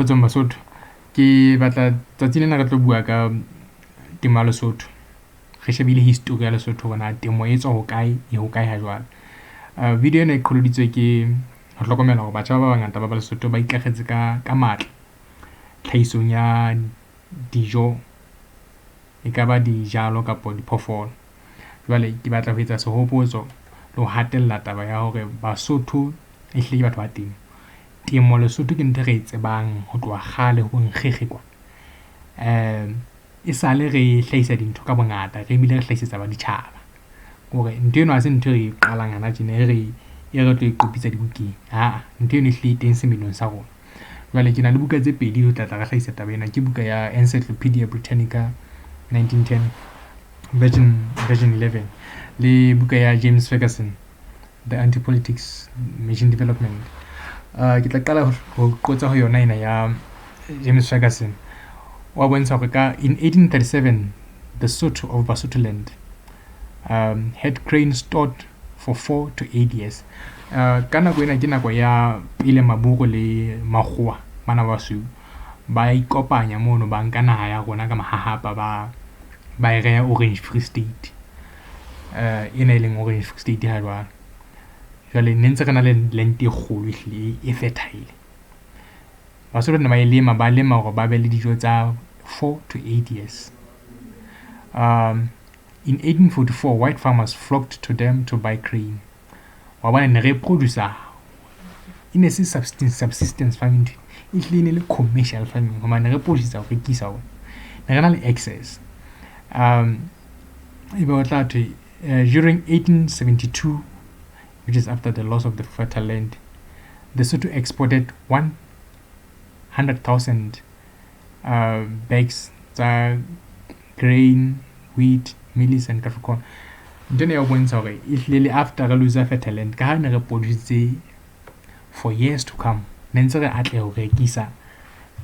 Kgotsong Basotho, ke batla tsatsi lena re tlo bua ka temo ya Lesotho. Re shebile history ya Lesotho hore na temo e tswa hokae e hokae ha jwale. Video ena e qholoditswe ke ho hlokomela hore batjha ba bangata ba Lesotho ba ikakgetse ka matla tlhahisong ya dijo, ekaba dijalo kapa diphoofolo. Jwale ke batla ho etsa sehopotso le ho hatella taba ya hore Basotho ehlile batho ba temo Lesotho ke ntho re e tsebang ho tloha kgale ho nkgekge kwa. E sale re hlahisa dintho ka bongata, re bile re hlahisetsa ba ditjhaba hore ntho eno ha se ntho re qalang hana tjena e re tlo iqopitsa dibukeng. Ntho eno ehlile teng semelong sa rona. Jwale ke na le buka tse pedi ho tlatla re hlahisa taba ena. Ke buka ya Encyclopedia Britannica 1910 version 11 le buka ya James Ferguson The Anti-Politics Machine Development. Ke tla qala ho qotsa ho yona ena ya James Ferguson. Wa bontsha hore ka in 1837 the Sotho of Basutoland had grain stored for 4 to 8 years. Ka nako ena ke nako ya pele Maburu le Makgowa bana ba basweu ba ikopanya mono ba nka naha ya rona ka mahahapa ba e reha Orange Free State. Ena e leng Orange Free State ha jwale. Jwale ne ntse re na le lente e kgolo ehlile e fertile. Basotho ne ba e lema hore ba be le dijo tsa 4 to 8 years. In 1844 white farmers flocked to them to buy grain. Wa bona ne re producer in a subsistence farming, ehlile ne le commercial farming homa ne re producer ho rekisa ho ne re na le excess. During 1872, which is after the loss of the fertile land, the Sotho exported 100,000 bags of grain, wheat, maize and Capricorn. Ntone ya bontsha hore ehlile after re lose fertile land ka ha ne re produce for years to come, ne ntse re atle ho rekisa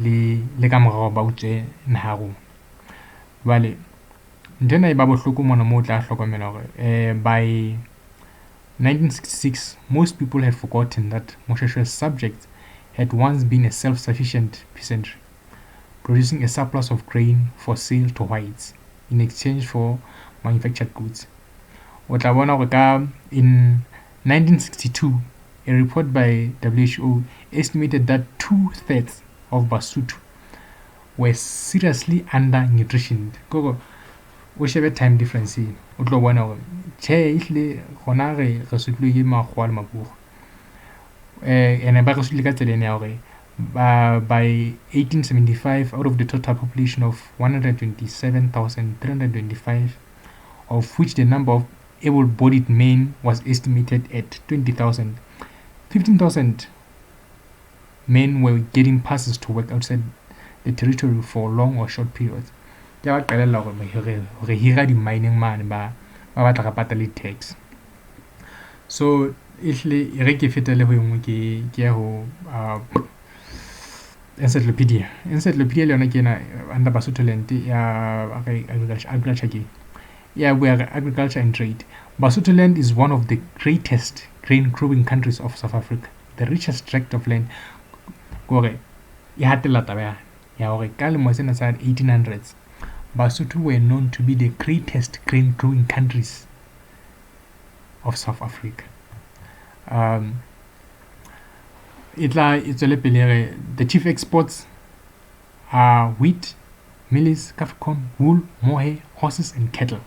le ka morao ba utse naha rona. Vale ntona e ba bohloko mona mo tla hlokomela hore by 1966 most people had forgotten that Moshesho's subjects had once been a self-sufficient peasantry, producing a surplus of grain for sale to whites in exchange for manufactured goods. In 1962, a report by WHO estimated that 2/3 of Basotho were seriously undernutritioned. O shebe time difference o tlo bona hore che ehlile gona re sutlo ke Makgowa le Maburu. Ene ba re sutlo ka tsela ya hore by 1875 out of the total population of 127,325, of which the number of able-bodied men was estimated at 20,000, 15,000 men were getting passes to work outside the territory for long or short periods. Ke ba qala hore re hira di mining man ba batla ka patala tax. So ehlile re ke fetele ho yengwe ke ya ho encyclopedia le yona ke ena under Basutoland ya agriculture ke ya agriculture and trade. Basutoland is one of the greatest grain growing countries of South Africa, the richest tract of land. Gore ya hatela taba ya hore ka le mo sena sa 1800s Basotho were known to be the greatest grain growing countries of South Africa. The chief exports are wheat, maize, Capricorn, wool, mohair, horses and cattle.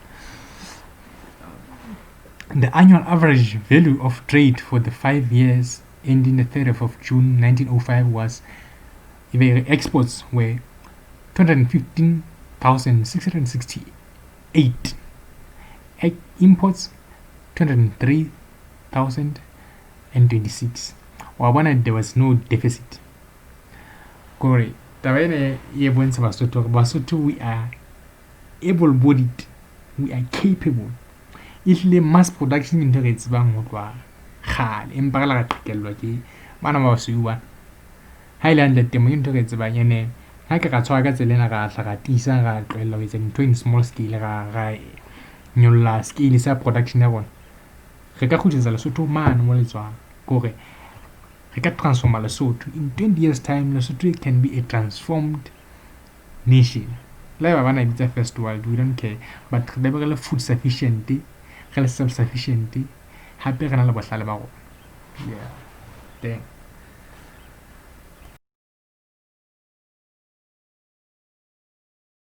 The annual average value of trade for the 5 years ending the 30th of June 1905 was exports were 215,668, imports 203,026. There was no deficit. Kore tabene ye bontsha Basotho we are able-bodied, we are capable. Ehlile mass production in re tsebang ho tloha kgale empa la ka qhekellwa ke bana ba basweu bana. Ha ile handle temo into re tsebang ene ha ke ra tshwara ka tselena ra tisa ra tlohella ho etsa dintho in small scale ra nyolla scale sa production ya bona. Re ka khutsetsa Lesotho mane mo letswang kore re ka transforma Lesotho in 20 years time. Lesotho can be a transformed nation. Le ba bana bitsa first world, we don't care, but re be re le food sufficient, re le self sufficient, hape re na le bohlale ba rona. Yeah, thanks.